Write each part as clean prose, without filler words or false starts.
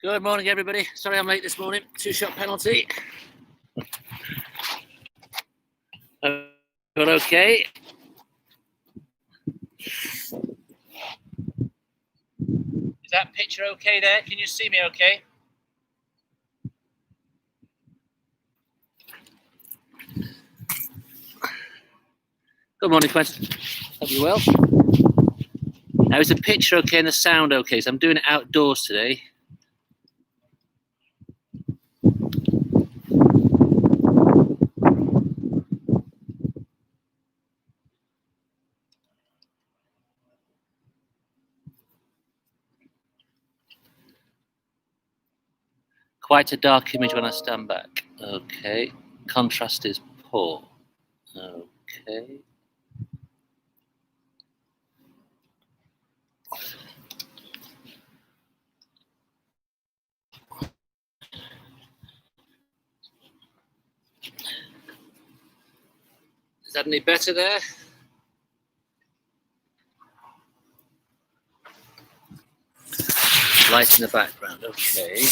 Good morning, everybody. Sorry I'm late this morning. 2-shot penalty. But okay. Is that picture okay there? Can you see me okay? Good morning, Quentin. Hope you're well. Now, is the picture okay and the sound okay? So I'm doing it outdoors today. Quite a dark image when I stand back. Okay. Contrast is poor. Okay. Is that any better there? Light in the background. Okay.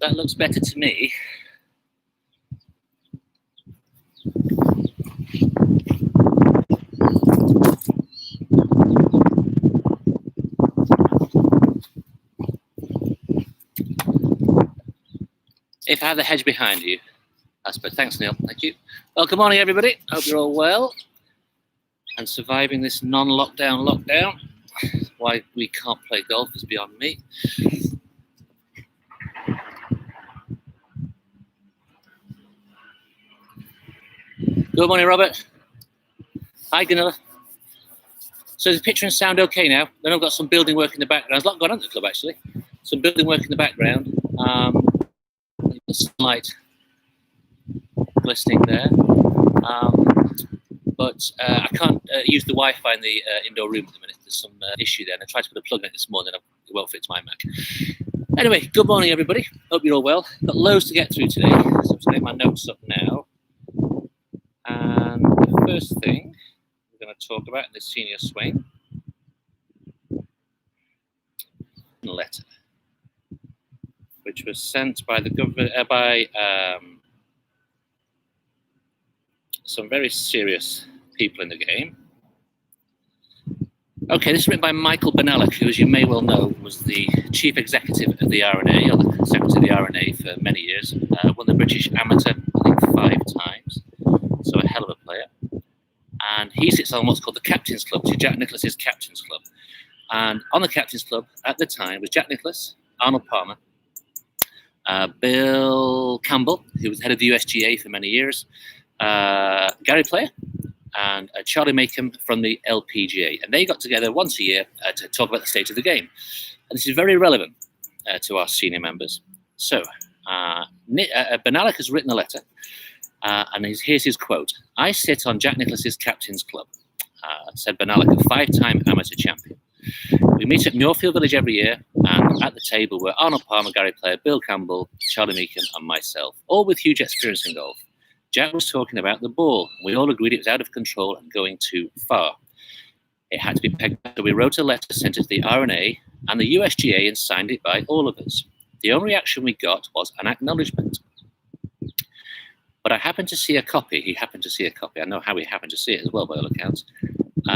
That looks better to me. If I have the hedge behind you, that's better. Thanks, Neil. Thank you. Well, good morning, everybody. Hope you're all well and surviving this non-lockdown lockdown. Why we can't play golf is beyond me. Good morning, Robert. Hi, Gunilla. So is the picture and sound okay now? Then I've got some building work in the background. There's a lot going on at the club, actually. Some building work in the background. The sunlight glistening there. But I can't use the Wi-Fi in the indoor room at the minute. There's some issue there. And I tried to put a plug in it this morning. It won't fit to my Mac. Anyway, good morning, everybody. Hope you're all well. Got loads to get through today. So I'm just getting my notes up now. And the first thing we're going to talk about in the senior swing, a letter, which was sent by the government some very serious people in the game. Okay, this is written by Michael Benalek, who, as you may well know, was the chief executive of the R&A, or the secretary of the R&A for many years. Won the British Amateur, I think, 5 times. So a hell of a player. And he sits on what's called the Captain's Club, which is Jack Nicklaus's Captain's Club. And on the Captain's Club at the time was Jack Nicklaus, Arnold Palmer, Bill Campbell, who was head of the USGA for many years, Gary Player, and Charlie Makem from the LPGA. And they got together once a year to talk about the state of the game. And this is very relevant to our senior members. So Benalek has written a letter, and here's his quote. "I sit on Jack Nicklaus's Captain's Club," said Benalek, a 5-time amateur champion. "We meet at Muirfield Village every year, and at the table were Arnold Palmer, Gary Player, Bill Campbell, Charlie Meekin, and myself, all with huge experience in golf. Jack was talking about the ball. We all agreed it was out of control and going too far. It had to be pegged, so we wrote a letter, sent it to the R&A and the USGA, and signed it by all of us. The only reaction we got was an acknowledgement. But I happened to see a copy." He happened to see a copy. I know how he happened to see it as well, by all accounts,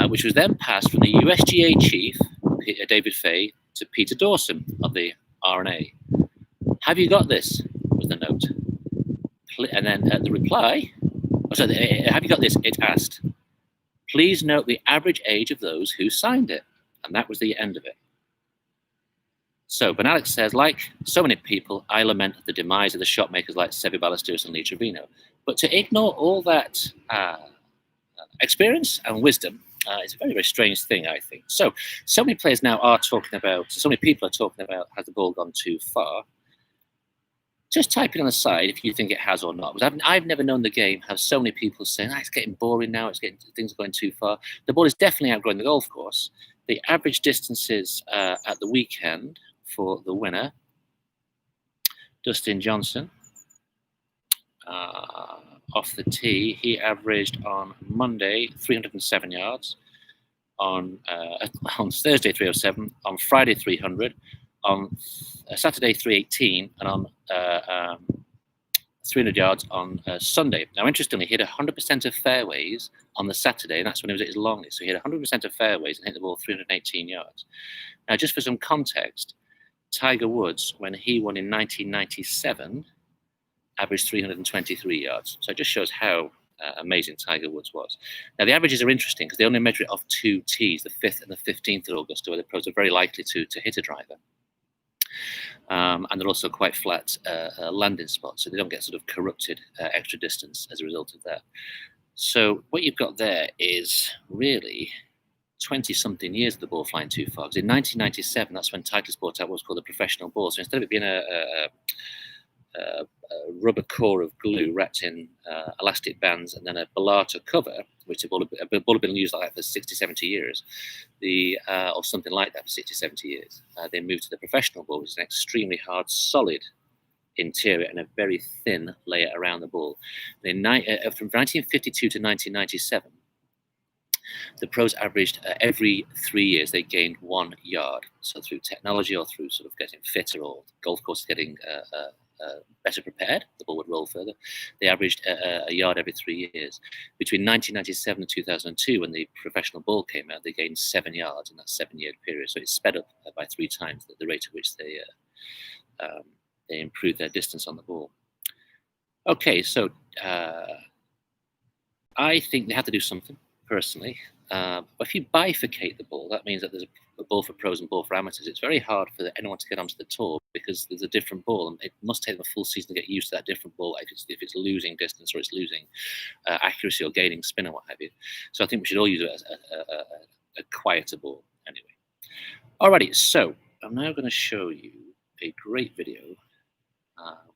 which was then passed from the USGA chief, David Fay, to Peter Dawson of the R&A. "Have you got this?" was the note. And then the reply, "Have you got this?" it asked. "Please note the average age of those who signed it." And that was the end of it. So Benalek says, like so many people, I lament the demise of the shot makers like Seve Ballesteros and Lee Trevino. But to ignore all that experience and wisdom is a very, very strange thing, I think. So many players now are talking about, so many people are talking about, has the ball gone too far? Just type it on the side if you think it has or not. Because I've never known the game have so many people saying, it's getting boring now, things are going too far. The ball is definitely outgrowing the golf course. The average distances at the weekend for the winner, Dustin Johnson, off the tee, he averaged on Monday 307 yards, on Thursday 307, on Friday 300, on Saturday 318, and on 300 yards on Sunday. Now, interestingly, he hit 100% of fairways on the Saturday, and that's when he was at his longest. So he hit 100% of fairways and hit the ball 318 yards. Now, just for some context, Tiger Woods, when he won in 1997, averaged 323 yards. So it just shows how amazing Tiger Woods was. Now, the averages are interesting because they only measure it off two tees, the 5th and the 15th of Augusta, where the pros are very likely to hit a driver. And they're also quite flat landing spots, so they don't get sort of corrupted extra distance as a result of that. So what you've got there is really 20-something years of the ball flying too far. Because in 1997, that's when Titleist brought out what was called a professional ball. So instead of it being a rubber core of glue wrapped in elastic bands and then a Bellata cover, which a ball had been used like that for 60, 70 years, or something like that for 60, 70 years. They moved to the professional ball, which is an extremely hard, solid interior and a very thin layer around the ball. From 1952 to 1997, the pros averaged every 3 years they gained 1 yard. So through technology or through sort of getting fitter or golf courses getting better prepared, the ball would roll further. They averaged a yard every 3 years. Between 1997 and 2002, when the professional ball came out, they gained 7 yards in that 7-year period. So it sped up by 3 times the rate at which they improved their distance on the ball. Okay, so I think they have to do something, personally. But if you bifurcate the ball, that means that there's a ball for pros and ball for amateurs. It's very hard for anyone to get onto the tour because there's a different ball, and it must take them a full season to get used to that different ball if it's losing distance or it's losing accuracy or gaining spin or what have you. So I think we should all use it as a quieter ball anyway. Alrighty, so I'm now going to show you a great video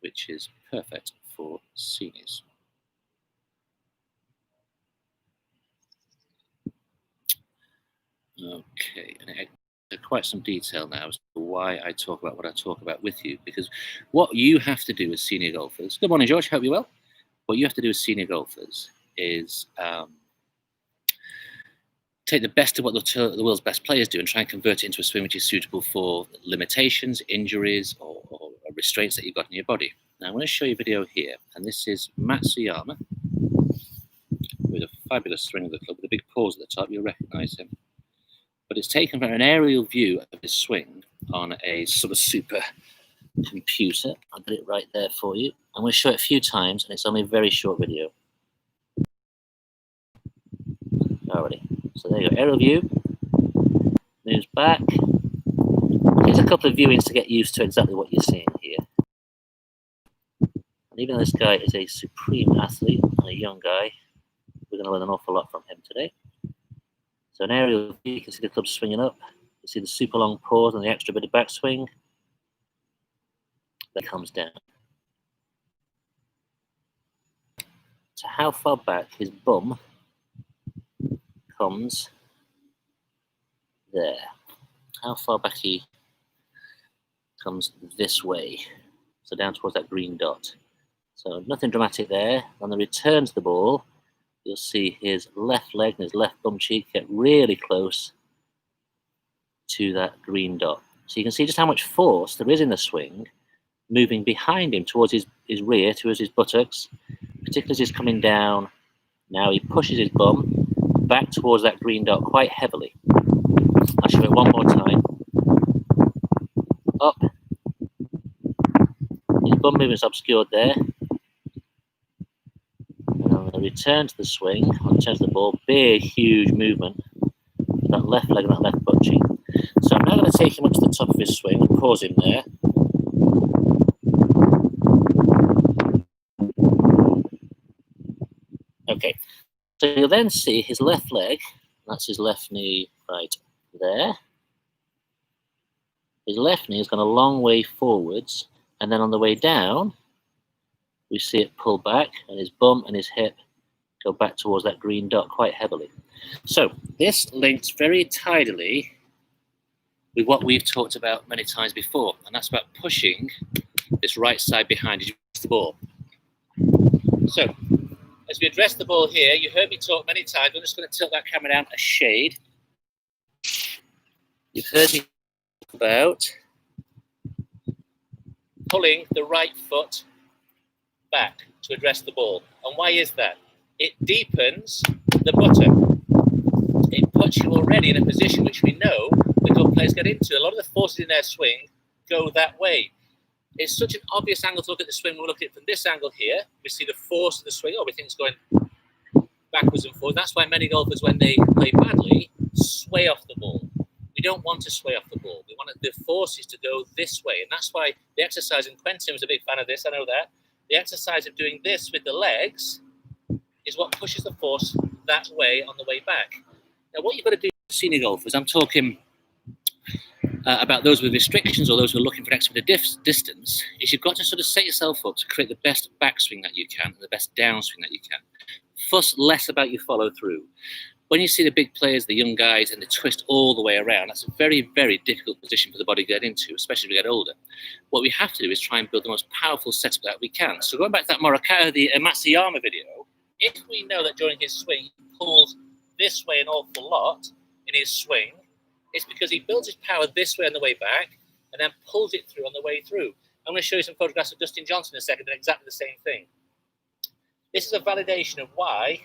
which is perfect for seniors. Okay, and quite some detail now as to why I talk about what I talk about with you, because what you have to do as senior golfers, good morning George, hope you're well. What you have to do as senior golfers is take the best of what the world's best players do and try and convert it into a swing which is suitable for limitations, injuries, or restraints that you've got in your body. Now I'm going to show you a video here, and this is Matsuyama with a fabulous swing of the club with a big pause at the top. You'll recognize him. But it's taken from an aerial view of his swing on a sort of super computer. I'll get it right there for you. I'm going to show it a few times, and it's only a very short video. Alrighty. So there you go. Aerial view. Moves back. There's a couple of viewings to get used to exactly what you're seeing here. And even though this guy is a supreme athlete and a young guy, we're going to learn an awful lot from him today. So an aerial view, you can see the club swinging up. You see the super long pause and the extra bit of backswing. That comes down. So how far back his bum comes there. How far back he comes this way. So down towards that green dot. So nothing dramatic there. On the return to the ball, you'll see his left leg and his left bum cheek get really close to that green dot. So you can see just how much force there is in the swing, moving behind him towards his rear, towards his buttocks, particularly as he's coming down. Now he pushes his bum back towards that green dot quite heavily. I'll show it one more time. Up. His bum movement's obscured there. Return to the swing, on return to the ball, big, huge movement. That left leg and that left butt cheek. So I'm now going to take him up to the top of his swing and pause him there. Okay, so you'll then see his left leg, that's his left knee right there. His left knee has gone a long way forwards, and then on the way down, we see it pull back, and his bum and his hip go back towards that green dot quite heavily. So this links very tidily with what we've talked about many times before, and that's about pushing this right side behind as you press the ball. So As we address the ball here, you heard me talk many times. I'm just going to tilt that camera down a shade. You've heard me talk about pulling the right foot back to address the ball. And why is that? It deepens the buttock. It puts you already in a position which we know the good players get into. A lot of the forces in their swing go that way. It's such an obvious angle to look at the swing. We'll look at it from this angle here. We see the force of the swing. Oh, we think it's going backwards and forwards. That's why many golfers, when they play badly, sway off the ball. We don't want to sway off the ball. We want the forces to go this way. And that's why the exercise, and Quentin was a big fan of this, I know that. The exercise of doing this with the legs is what pushes the force that way on the way back. Now, what you've got to do, senior golfers, I'm talking about those with restrictions or those who are looking for an extra bit of distance, is you've got to sort of set yourself up to create the best backswing that you can and the best downswing that you can. Fuss less about your follow through. When you see the big players, the young guys, and they twist all the way around, that's a very, very difficult position for the body to get into, especially as we get older. What we have to do is try and build the most powerful setup that we can. So going back to that Matsuyama video, if we know that during his swing he pulls this way an awful lot in his swing, it's because he builds his power this way on the way back and then pulls it through on the way through. I'm going to show you some photographs of Dustin Johnson in a second, doing exactly the same thing. This is a validation of why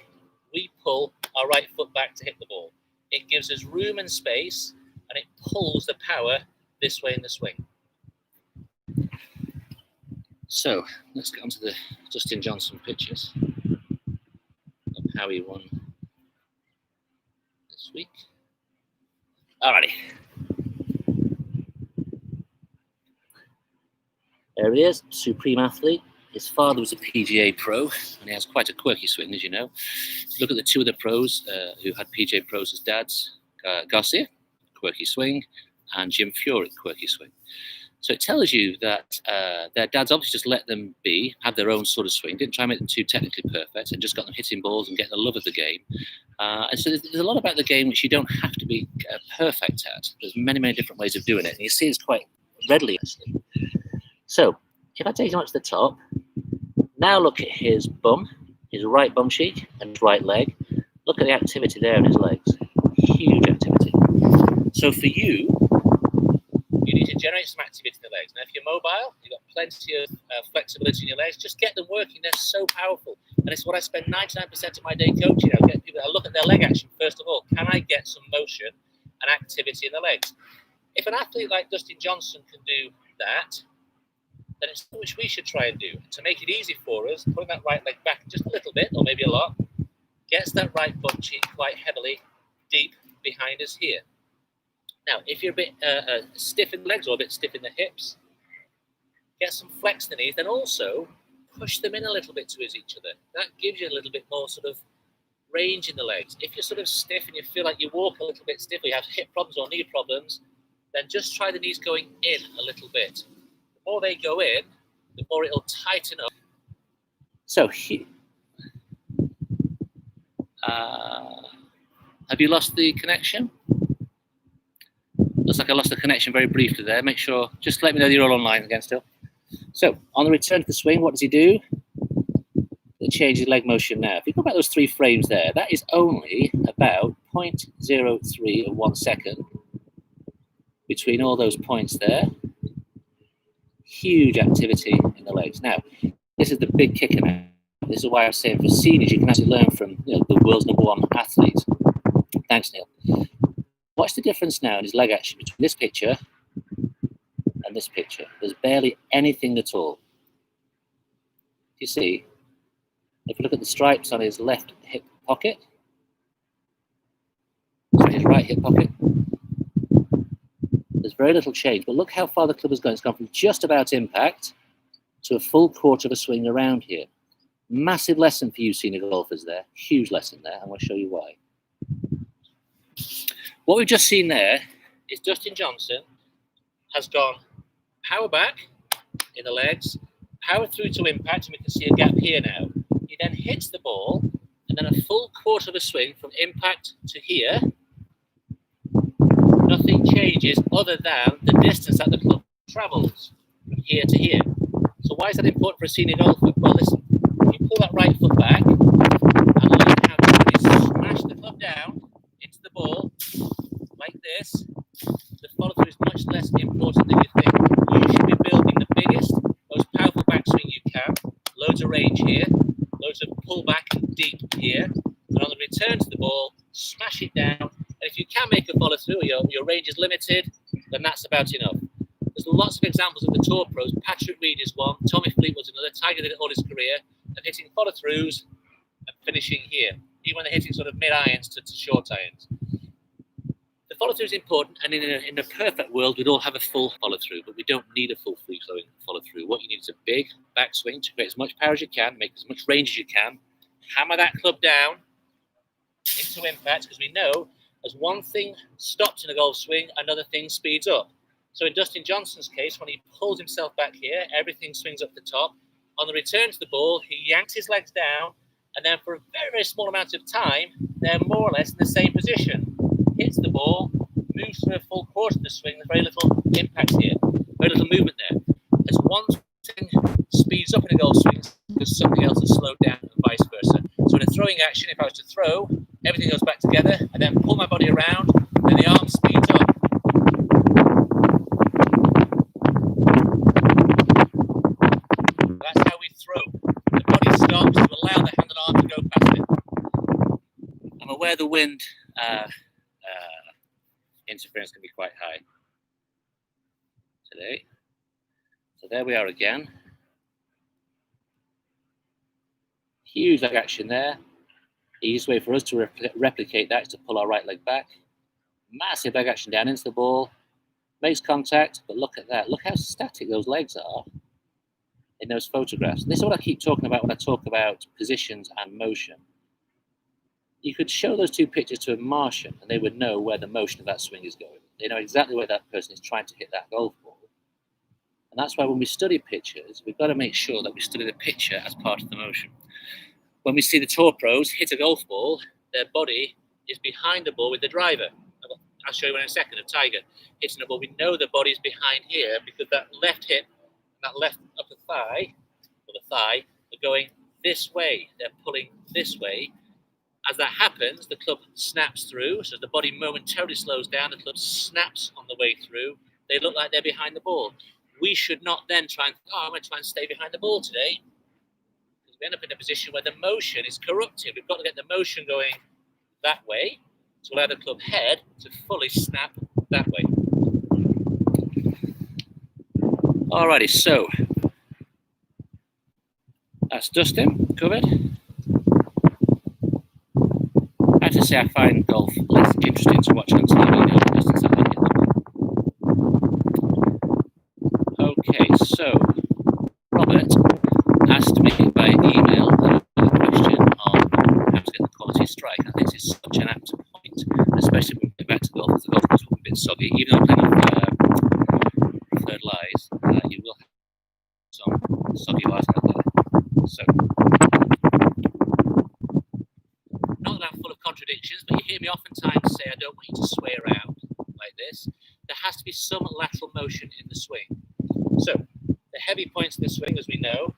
we pull our right foot back to hit the ball. It gives us room and space, and it pulls the power this way in the swing. So let's get onto the Dustin Johnson pictures of how he won this week. Alrighty. There he is, supreme athlete. His father was a PGA pro, and he has quite a quirky swing, as you know. Look at the two of the pros who had PGA pros as dads. Garcia, quirky swing, and Jim Furyk, quirky swing. So it tells you that their dads obviously just let them be, have their own sort of swing, didn't try and make them too technically perfect, and just got them hitting balls and getting the love of the game. And so there's a lot about the game which you don't have to be perfect at. There's many, many different ways of doing it, and you see this quite readily, actually. So if I take him up to the top, now look at his bum, his right bum cheek and his right leg. Look at the activity there in his legs. Huge activity. So for you, you need to generate some activity in the legs. Now, if you're mobile, you've got plenty of flexibility in your legs, just get them working. They're so powerful. And it's what I spend 99% of my day coaching. I get people to look at their leg action first of all. Can I get some motion and activity in the legs? If an athlete like Dustin Johnson can do that, then it's something which we should try and do. To make it easy for us, putting that right leg back just a little bit, or maybe a lot, gets that right bum cheek quite heavily deep behind us here. Now, if you're a bit stiff in the legs or a bit stiff in the hips, get some flex in the knees, then also push them in a little bit towards each other. That gives you a little bit more sort of range in the legs. If you're sort of stiff and you feel like you walk a little bit stiff, or you have hip problems or knee problems, then just try the knees going in a little bit. The more they go in, the more it'll tighten up. So here, have you lost the connection? Looks like I lost the connection very briefly there. Make sure, just let me know that you're all online again still. So, on the return to the swing, what does he do? He changes leg motion now. If you go back those 3 frames there, that is only about 0.03 of 1 second between all those points there. Huge activity in the legs. Now, this is the big kicker now. This is why I'm saying for seniors, you can actually learn from the world's #1 athlete. Thanks, Neil. Watch the difference now in his leg action between this picture and this picture. There's barely anything at all. You see, if you look at the stripes on his left hip pocket, sorry, his right hip pocket, there's very little change. But look how far the club has gone. It's gone from just about impact to a full quarter of a swing around here. Massive lesson for you senior golfers there. Huge lesson there. I'm going to show you why. What we've just seen there is Dustin Johnson has gone power back in the legs, power through to impact, and we can see a gap here now. He then hits the ball, and then a full quarter of a swing from impact to here. Nothing changes other than the distance that the club travels from here to here. So why is that important for a senior golfer? Well, listen, you pull that right foot back, deep here. And on the return to the ball, smash it down. And if you can make a follow through, or your range is limited, then that's about enough. There's lots of examples of the tour pros. Patrick Reed is one, Tommy Fleetwood's another, Tiger did it all his career, of hitting follow throughs and finishing here, even when they're hitting sort of mid irons to short irons. The follow through is important, and in a perfect world, we'd all have a full follow through, but we don't need a full free flowing follow through. What you need is a big backswing to create as much power as you can, make as much range as you can, hammer that club down into impact, because we know as one thing stops in a golf swing, another thing speeds up. So in Dustin Johnson's case, when he pulls himself back here, everything swings up the top. On the return to the ball, he yanks his legs down, and then for a very, very small amount of time, they're more or less in the same position. Hits the ball, moves through a full course of the swing, there's very little impact here, very little movement there. As one thing speeds up in a golf swing, because something else has slowed down and vice versa. So in a throwing action, if I was to throw, everything goes back together, and then pull my body around, then the arm speeds up. That's how we throw. The body stops to allow the hand and arm to go past it. I'm aware the wind interference can be quite high today. So there we are again. Huge leg action there. The easiest way for us to replicate that is to pull our right leg back. Massive leg action down into the ball. Makes contact, but look at that. Look how static those legs are in those photographs. And this is what I keep talking about when I talk about positions and motion. You could show those two pictures to a Martian and they would know where the motion of that swing is going. They know exactly where that person is trying to hit that golf ball. And that's why when we study pictures, we've got to make sure that we study the picture as part of the motion. When we see the tour pros hit a golf ball, their body is behind the ball with the driver. I'll show you in a second of Tiger hitting the ball. We know the body's behind here because that left hip and that left upper thigh, or the thigh, are going this way. They're pulling this way. As that happens, the club snaps through, so the body momentarily slows down, the club snaps on the way through. They look like they're behind the ball. We should not then try and, I'm going to try and stay behind the ball today. Because we end up in a position where the motion is corrupted. We've got to get the motion going that way to allow the club head to fully snap that way. Alrighty, so that's Dustin covered. I have to say I find golf less interesting to watch on TV now. Okay, so Robert asked me by email a question on how to get the quality strike. I think this is such an apt point, especially when we get back to golf, because the golf course will be a bit soggy. Even though I'm playing on preferred lies, you will have some soggy lies out there. So, not that I'm full of contradictions, but you hear me oftentimes say I don't want you to sway around like this. There has to be some lateral motion in the swing. So, the heavy points in the swing, as we know,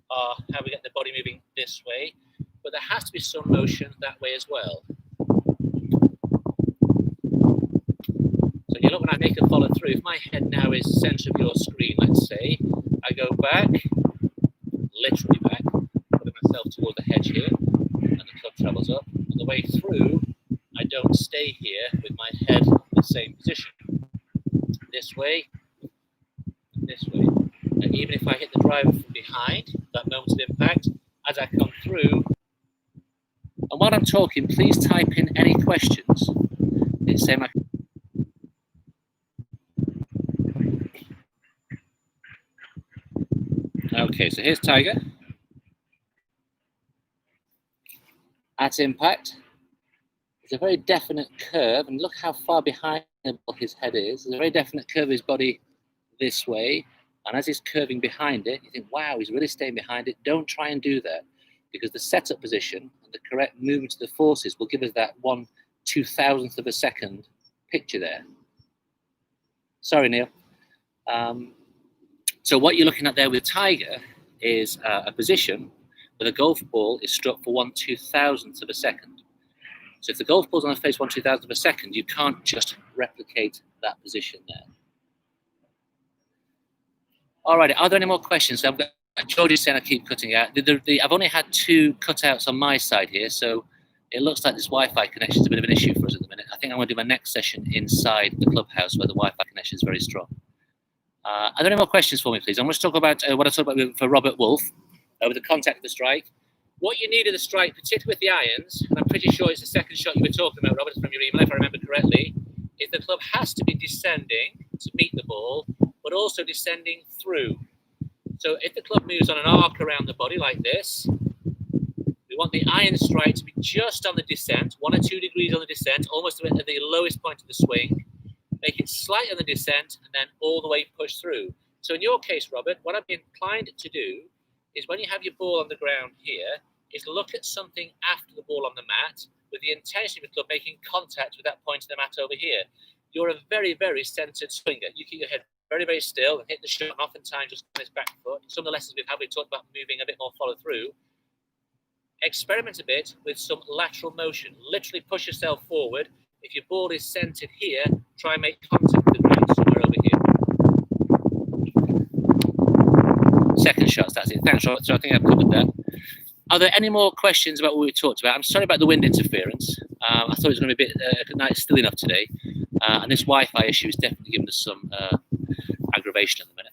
are how we get the body moving this way, but there has to be some motion that way as well. So you look when I make a follow through, if my head now is center of your screen, let's say, I go back, literally back, putting myself toward the hedge here, and the club travels up. On the way through, I don't stay here with my head in the same position. This way, this way. And even if I hit the driver from behind, that moment of impact, as I come through. And while I'm talking, please type in any questions. It's same. Okay, so here's Tiger. At impact, there's a very definite curve, and look how far behind his head is. There's a very definite curve of his body this way. And as he's curving behind it, you think, wow, he's really staying behind it. Don't try and do that, because the setup position and the correct movement of the forces will give us that 1/2000th of a second picture there. Sorry, Neil. So what you're looking at there with Tiger is a position where the golf ball is struck for 1/2000th of a second. So if the golf ball's on the face 1/2000th of a second, you can't just replicate that position there. All right, are there any more questions? I'm going George is saying I keep cutting out. I've only had 2 cutouts on my side here, so it looks like this Wi-Fi connection is a bit of an issue for us at the minute. I think I'm going to do my next session inside the clubhouse where the Wi-Fi connection is very strong. Are there any more questions for me, please? I'm going to talk about what I talked about for Robert Wolf with the contact of the strike. What you need of the strike, particularly with the irons, and I'm pretty sure it's the second shot you were talking about, Robert, from your email, if I remember correctly, is the club has to be descending to meet the ball, but also descending through. So if the club moves on an arc around the body like this, we want the iron strike to be just on the descent, 1 or 2 degrees on the descent, almost at the lowest point of the swing. Make it slight on the descent and then all the way push through. So in your case, Robert, what I'd be inclined to do is when you have your ball on the ground here, is look at something after the ball on the mat with the intention of the club making contact with that point of the mat over here. You're a very, very centered swinger. You keep your head very, very still and hit the shot, and oftentimes just on his back foot. Some of the lessons we've had, we talked about moving a bit more follow through. Experiment a bit with some lateral motion. Literally push yourself forward. If your ball is centered here, try and make contact with the ground somewhere over here. Second shots, that's it. Thanks, Robert. So I think I've covered that. Are there any more questions about what we talked about? I'm sorry about the wind interference. I thought it was going to be a bit night still enough today. And this Wi-Fi issue is definitely giving us some aggravation at the minute.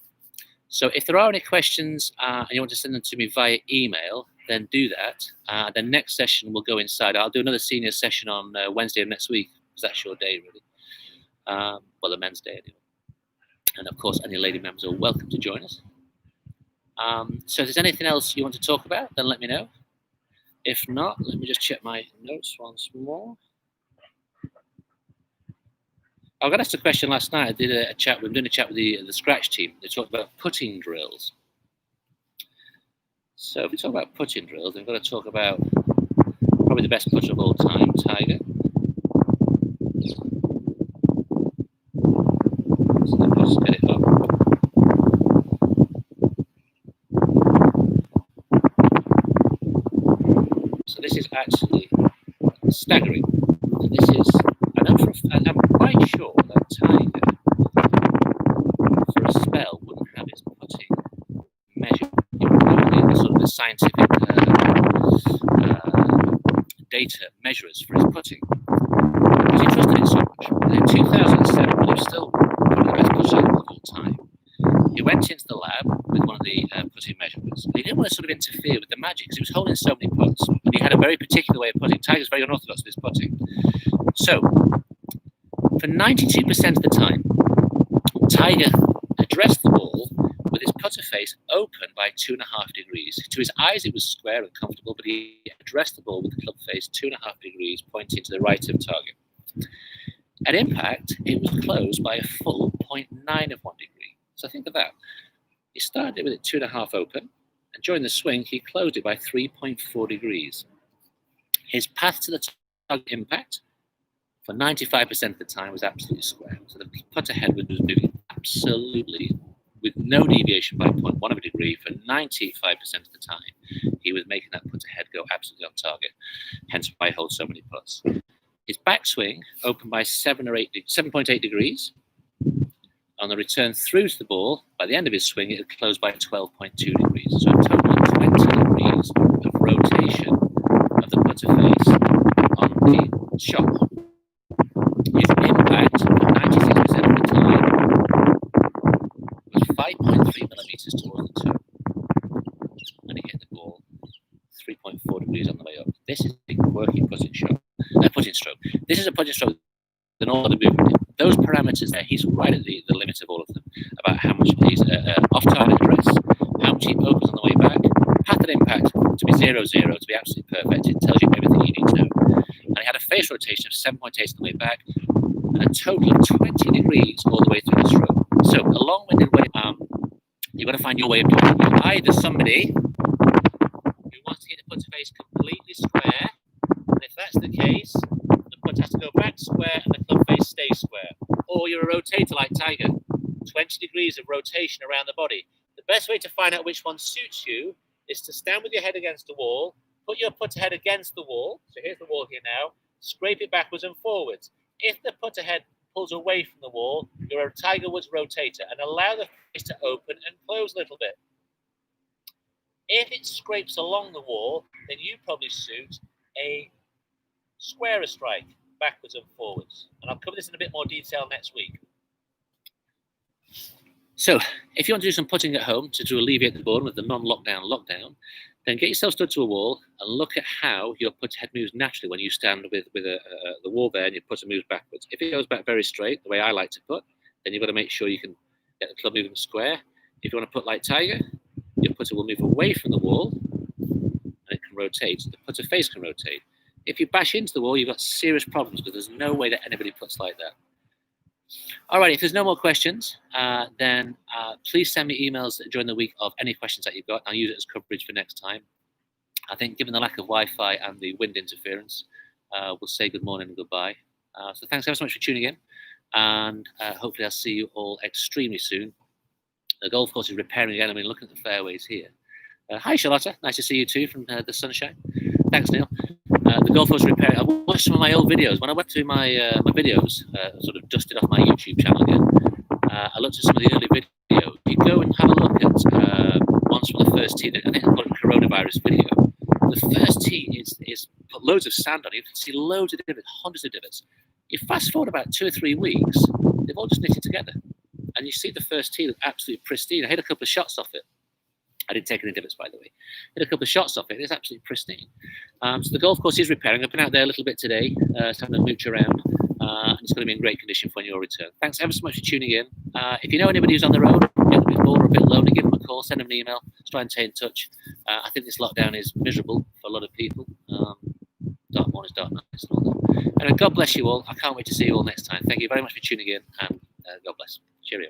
So if there are any questions and you want to send them to me via email, then do that. The next session will go inside. I'll do another senior session on Wednesday of next week, because that's your day, really. Well, the men's day, anyway. And of course, any lady members are welcome to join us. So if there's anything else you want to talk about, then let me know. If not, let me just check my notes once more. I got asked a question last night. I did a chat. We were doing a chat with the scratch team. They talked about putting drills. So if we talk about putting drills, we've got to talk about probably the best putter of all time, Tiger. So let me just get it up. So this is actually staggering. And this is, I'm quite sure that Tiger, for a spell, wouldn't have his putting measured. It would be the sort of the scientific data measurers for his putting. Because he trusted it so much. And in 2007, when he was still probably the best putter of all time, he went into the lab with one of the putting measurements. And he didn't want to sort of interfere with the magic because he was holding so many putts. And he had a very particular way of putting. Tiger's very unorthodox with his putting. So, for 92% of the time, Tiger addressed the ball with his putter face open by 2.5 degrees. To his eyes, it was square and comfortable, but he addressed the ball with the club face 2.5 degrees, pointing to the right of target. At impact, it was closed by a full 0.9 of 1 degree. So think of that. He started it with it 2.5 open, and during the swing, he closed it by 3.4 degrees. His path to the target impact, for 95% of the time, was absolutely square. So the putter head was moving absolutely with no deviation by 0.1 of a degree for 95% of the time. He was making that putter head go absolutely on target. Hence why he holds so many putts. His backswing opened by 7.8 degrees. On the return through to the ball, by the end of his swing, it had closed by 12.2 degrees. So a total of 20 degrees of rotation of the putter face on the shot. His impact for 96% of the time was 5.3 millimeters towards the toe. And he hit the ball 3.4 degrees on the way up. This is a working putting stroke. This is a putting stroke than all other movement. Those parameters there, he's right at the limit of all of them, about how much he's off-target address, how much he opens on the way back, path at impact to be 0-0, to be absolutely perfect. It tells you everything you need to know. And he had a face rotation of 7.8 on the way back, and a total of 20 degrees all the way through the stroke. So a long-winded way, you've got to find your way of doing it. You're either somebody who wants to hit the putter face completely square, and if that's the case, the putter has to go back square and the club face stays square. Or you're a rotator like Tiger, 20 degrees of rotation around the body. The best way to find out which one suits you is to stand with your head against the wall, put your putter head against the wall. So here's the wall here now. Scrape it backwards and forwards. If the putter head pulls away from the wall, you're a Tiger Woods rotator, and allow the face to open and close a little bit. If it scrapes along the wall, then you probably suit a squarer strike, backwards and forwards. And I'll cover this in a bit more detail next week. So, if you want to do some putting at home to alleviate the boredom with the lockdown, then get yourself stood to a wall and look at how your putter head moves naturally when you stand with the wall there and your putter moves backwards. If it goes back very straight, the way I like to put, then you've got to make sure you can get the club moving square. If you want to put like Tiger, your putter will move away from the wall and it can rotate. The putter face can rotate. If you bash into the wall, you've got serious problems because there's no way that anybody puts like that. All right, if there's no more questions, then please send me emails during the week of any questions that you've got. I'll use it as coverage for next time. I think given the lack of Wi-Fi and the wind interference, we'll say good morning and goodbye. So thanks ever so much for tuning in, and hopefully I'll see you all extremely soon. The golf course is repairing again. I mean, looking at the fairways here. Hi, Charlotta. Nice to see you too from the sunshine. Thanks, Neil. The golf course repairing. I watched some of my old videos. When I went through my videos, sort of dusted off my YouTube channel again, I looked at some of the early videos. You go and have a look at ones from the first tee. I think I called it coronavirus video. The first tee is put loads of sand on it. You can see loads of divots, hundreds of divots. You fast forward about 2 or 3 weeks, they've all just knitted together. And you see the first tee look absolutely pristine. I hit a couple of shots off it. I didn't take any divots, by the way. Hit a couple of shots off it. It's absolutely pristine. So the golf course is repairing. I've been out there a little bit today, having a mooch around. And it's going to be in great condition for when you return. Thanks ever so much for tuning in. If you know anybody who's on the road, get a bit bored or a bit lonely, give them a call, send them an email. Let's try and stay in touch. I think this lockdown is miserable for a lot of people. Dark mornings, dark nights, and all that. And God bless you all. I can't wait to see you all next time. Thank you very much for tuning in, and God bless. Cheerio.